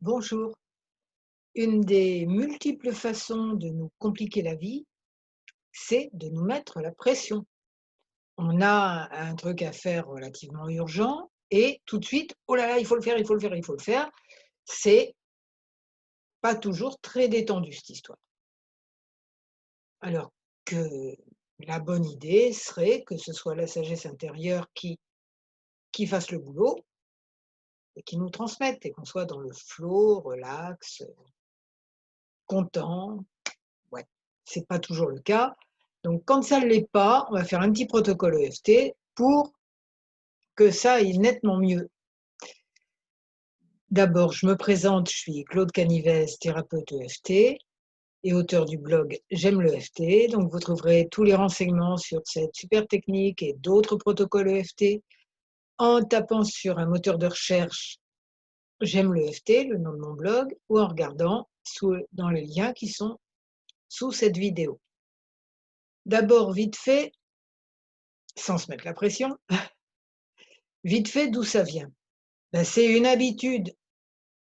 Bonjour. Une des multiples façons de nous compliquer la vie, c'est de nous mettre la pression. On a un truc à faire relativement urgent et tout de suite, oh là là, il faut le faire, il faut le faire, il faut le faire. C'est pas toujours très détendu cette histoire. Alors que la bonne idée serait que ce soit la sagesse intérieure qui fasse le boulot et qui nous transmette et qu'on soit dans le flow, relax, content. Ouais, c'est pas toujours le cas. Donc quand ça ne l'est pas, on va faire un petit protocole EFT pour que ça aille nettement mieux. D'abord, je me présente, je suis Claude Canivez, thérapeute EFT et auteur du blog J'aime l'EFT. Donc vous trouverez tous les renseignements sur cette super technique et d'autres protocoles EFT en tapant sur un moteur de recherche J'aime l'EFT, le nom de mon blog, ou en regardant dans les liens qui sont sous cette vidéo. D'abord, vite fait, sans se mettre la pression, vite fait, d'où ça vient? Ben, c'est une habitude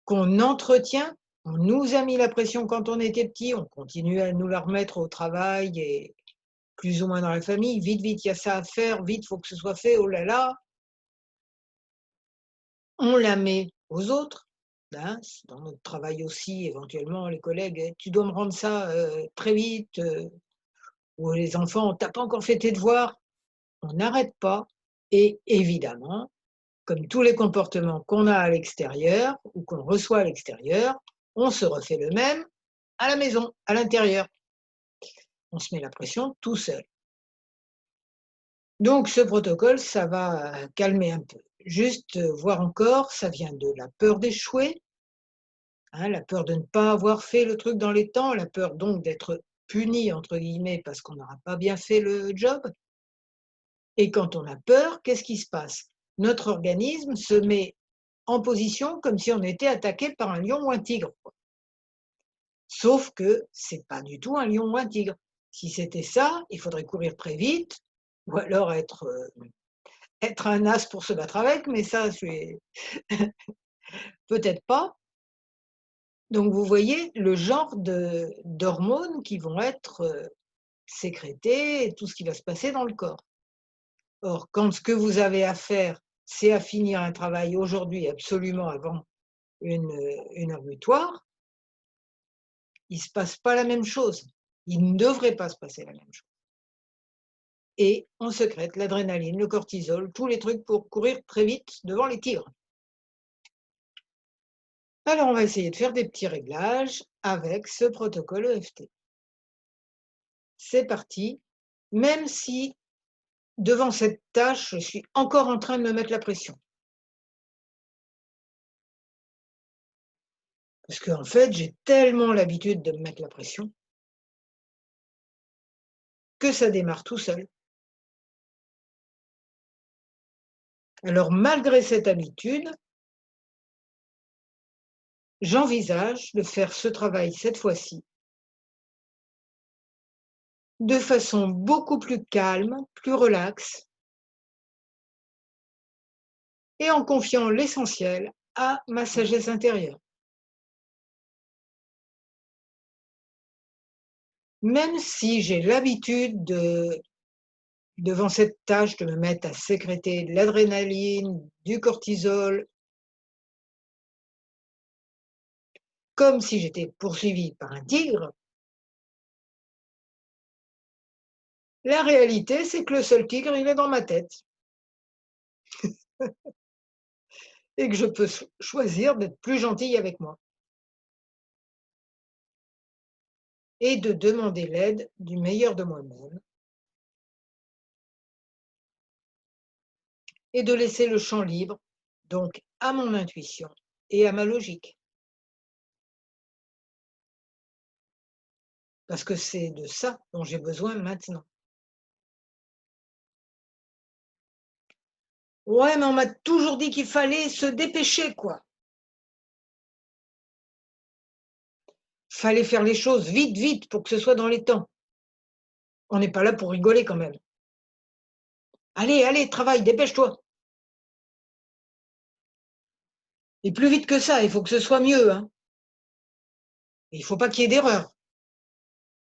qu'on entretient. On nous a mis la pression quand on était petit, on continue à nous la remettre au travail et plus ou moins dans la famille. Vite, vite, il y a ça à faire, vite, il faut que ce soit fait, oh là là. On la met aux autres, hein, dans notre travail aussi, éventuellement, les collègues, tu dois me rendre ça très vite, ou les enfants, t'as pas encore fait tes devoirs. On n'arrête pas. Et évidemment, comme tous les comportements qu'on a à l'extérieur ou qu'on reçoit à l'extérieur, on se refait le même à la maison, à l'intérieur. On se met la pression tout seul. Donc ce protocole, ça va calmer un peu. Juste voir encore, ça vient de la peur d'échouer, hein, la peur de ne pas avoir fait le truc dans les temps, la peur donc d'être puni entre guillemets parce qu'on n'aura pas bien fait le job. Et quand on a peur, qu'est-ce qui se passe? Notre organisme se met en position comme si on était attaqué par un lion ou un tigre. Sauf que c'est pas du tout un lion ou un tigre. Si c'était ça, il faudrait courir très vite ou alors être un as pour se battre avec, mais ça, c'est peut-être pas. Donc vous voyez le genre d'hormones qui vont être, sécrétées et tout ce qui va se passer dans le corps. Or, quand ce que vous avez à faire, c'est à finir un travail aujourd'hui absolument avant une heure butoir, il ne se passe pas la même chose. Il ne devrait pas se passer la même chose. Et on sécrète l'adrénaline, le cortisol, tous les trucs pour courir très vite devant les tigres. Alors on va essayer de faire des petits réglages avec ce protocole EFT. C'est parti, même si devant cette tâche, je suis encore en train de me mettre la pression. Parce qu'en fait, j'ai tellement l'habitude de me mettre la pression que ça démarre tout seul. Alors malgré cette habitude, j'envisage de faire ce travail cette fois-ci de façon beaucoup plus calme, plus relaxe et en confiant l'essentiel à ma sagesse intérieure. Même si j'ai l'habitude devant cette tâche, de me mettre à sécréter de l'adrénaline, du cortisol, comme si j'étais poursuivi par un tigre, la réalité, c'est que le seul tigre, il est dans ma tête et que je peux choisir d'être plus gentille avec moi et de demander l'aide du meilleur de moi-même et de laisser le champ libre, donc à mon intuition et à ma logique. Parce que c'est de ça dont j'ai besoin maintenant. Ouais, mais on m'a toujours dit qu'il fallait se dépêcher, quoi. Fallait faire les choses vite, vite pour que ce soit dans les temps. On n'est pas là pour rigoler quand même. Allez, allez, travaille, dépêche-toi. Et plus vite que ça, il faut que ce soit mieux, hein. Et il faut pas qu'il y ait d'erreur.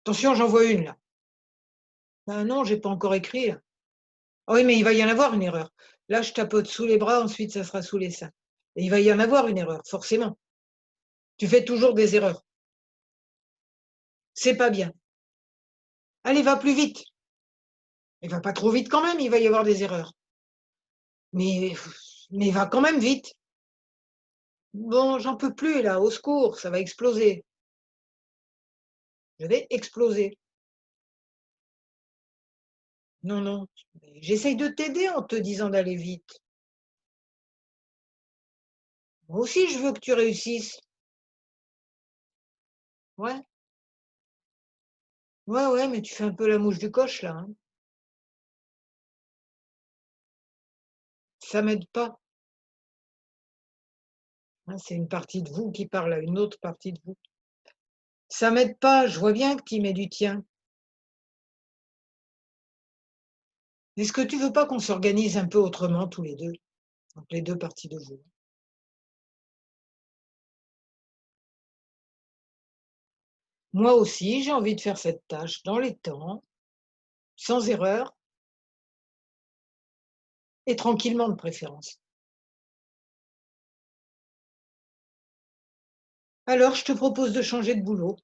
Attention, j'en vois une là. Ah non, j'ai pas encore écrit là. Ah oui, mais il va y en avoir une erreur. Là, je tapote sous les bras, ensuite ça sera sous les seins. Et il va y en avoir une erreur, forcément. Tu fais toujours des erreurs. C'est pas bien. Allez, va plus vite. Mais va pas trop vite quand même, il va y avoir des erreurs. Mais mais va quand même vite. Bon, j'en peux plus là, au secours, ça va exploser. Je vais exploser. Non, non, j'essaye de t'aider en te disant d'aller vite. Moi aussi, je veux que tu réussisses. Ouais, ouais, ouais, mais tu fais un peu la mouche du coche là, hein. Ça m'aide pas, hein, c'est une partie de vous qui parle à une autre partie de vous. Ça m'aide pas, je vois bien que tu y mets du tien. Est-ce que tu veux pas qu'on s'organise un peu autrement tous les 2, donc les 2 parties de vous? Moi aussi, j'ai envie de faire cette tâche dans les temps, sans erreur et tranquillement de préférence. Alors, je te propose de changer de boulot,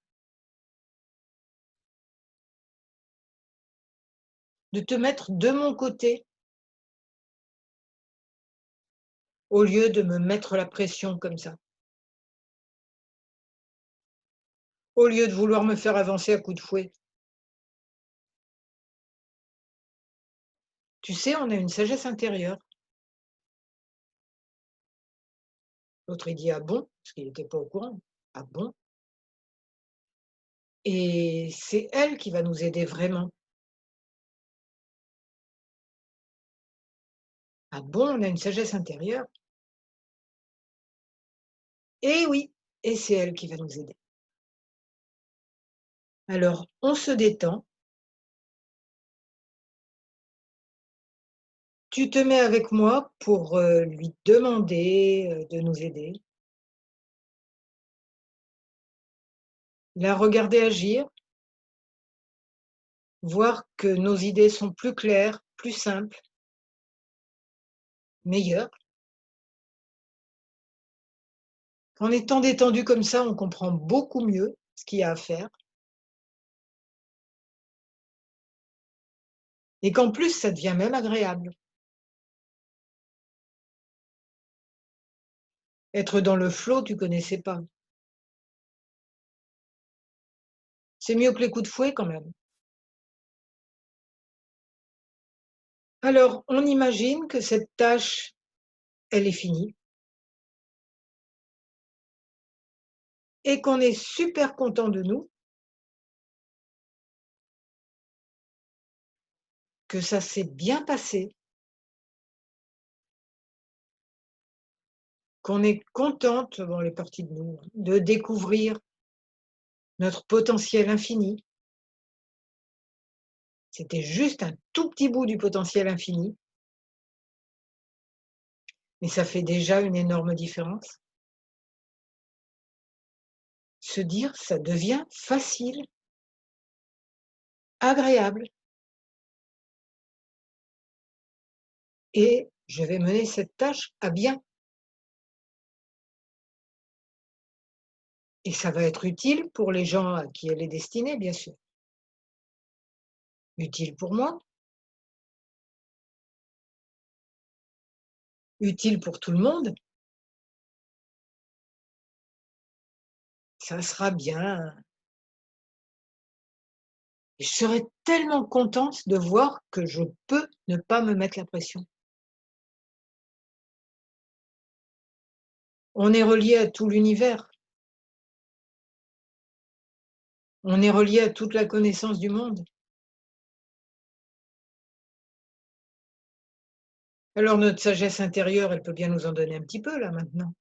de te mettre de mon côté, au lieu de me mettre la pression comme ça, au lieu de vouloir me faire avancer à coups de fouet. Tu sais, on a une sagesse intérieure. L'autre, il dit: «Ah bon?» parce qu'il n'était pas au courant. «Ah bon?» Et c'est elle qui va nous aider vraiment. «Ah bon?» On a une sagesse intérieure. Et oui, et c'est elle qui va nous aider. Alors, on se détend, tu te mets avec moi pour, lui demander, de nous aider, la regarder agir, voir que nos idées sont plus claires, plus simples, meilleures. En étant détendu comme ça, on comprend beaucoup mieux ce qu'il y a à faire et qu'en plus, ça devient même agréable. Être dans le flow, tu connaissais pas. C'est mieux que les coups de fouet quand même. Alors, on imagine que cette tâche, elle est finie et qu'on est super content de nous, que ça s'est bien passé, qu'on est contente, bon, les parties de nous, hein, de découvrir notre potentiel infini. C'était juste un tout petit bout du potentiel infini, mais ça fait déjà une énorme différence. Se dire: «Ça devient facile, agréable et je vais mener cette tâche à bien et ça va être utile pour les gens à qui elle est destinée, bien sûr. Utile pour moi, utile pour tout le monde, ça sera bien et je serai tellement contente de voir que je peux ne pas me mettre la pression. On est relié à tout l'univers, on est relié à toute la connaissance du monde. Alors notre sagesse intérieure, elle peut bien nous en donner un petit peu là maintenant.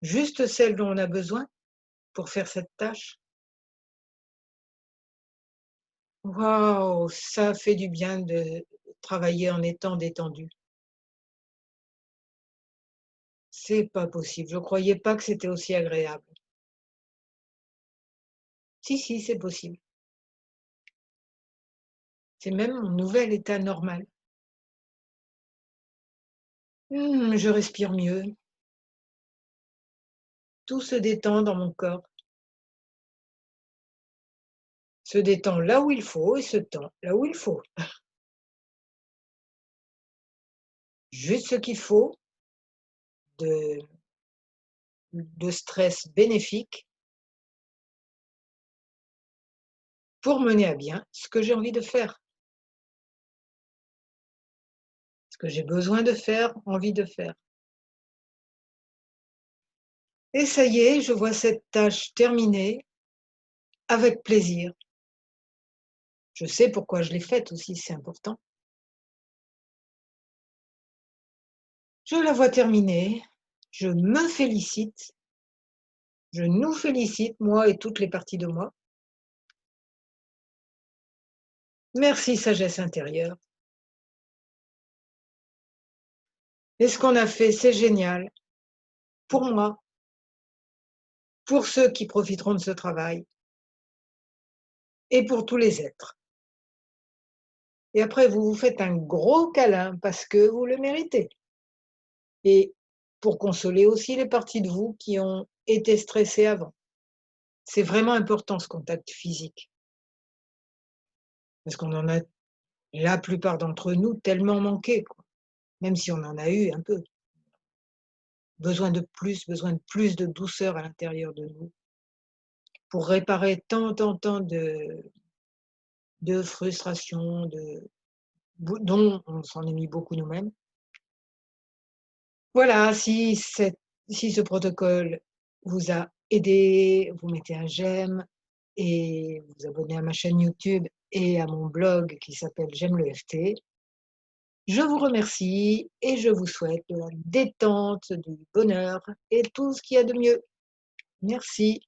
Juste celle dont on a besoin pour faire cette tâche. Waouh! Ça fait du bien de travailler en étant détendu. C'est pas possible. Je croyais pas que c'était aussi agréable. Si, si, c'est possible. C'est même mon nouvel état normal. Je respire mieux. Tout se détend dans mon corps. Se détend là où il faut et se tend là où il faut. Juste ce qu'il faut de stress bénéfique pour mener à bien ce que j'ai envie de faire, ce que j'ai besoin de faire, envie de faire. Et ça y est, je vois cette tâche terminée avec plaisir. Je sais pourquoi je l'ai faite aussi, c'est important. Je la vois terminée, je me félicite, je nous félicite, moi et toutes les parties de moi. Merci sagesse intérieure. Et ce qu'on a fait, c'est génial pour moi, pour ceux qui profiteront de ce travail et pour tous les êtres. Et après, vous vous faites un gros câlin parce que vous le méritez. Et pour consoler aussi les parties de vous qui ont été stressées avant. C'est vraiment important ce contact physique, parce qu'on en a, la plupart d'entre nous, tellement manqué, quoi. Même si on en a eu un peu. Besoin de plus de douceur à l'intérieur de nous pour réparer tant de frustration, dont on s'en est mis beaucoup nous-mêmes. Voilà, si ce protocole vous a aidé, vous mettez un j'aime et vous abonnez à ma chaîne YouTube et à mon blog qui s'appelle J'aime le FT. Je vous remercie et je vous souhaite de la détente, du bonheur et tout ce qu'il y a de mieux. Merci.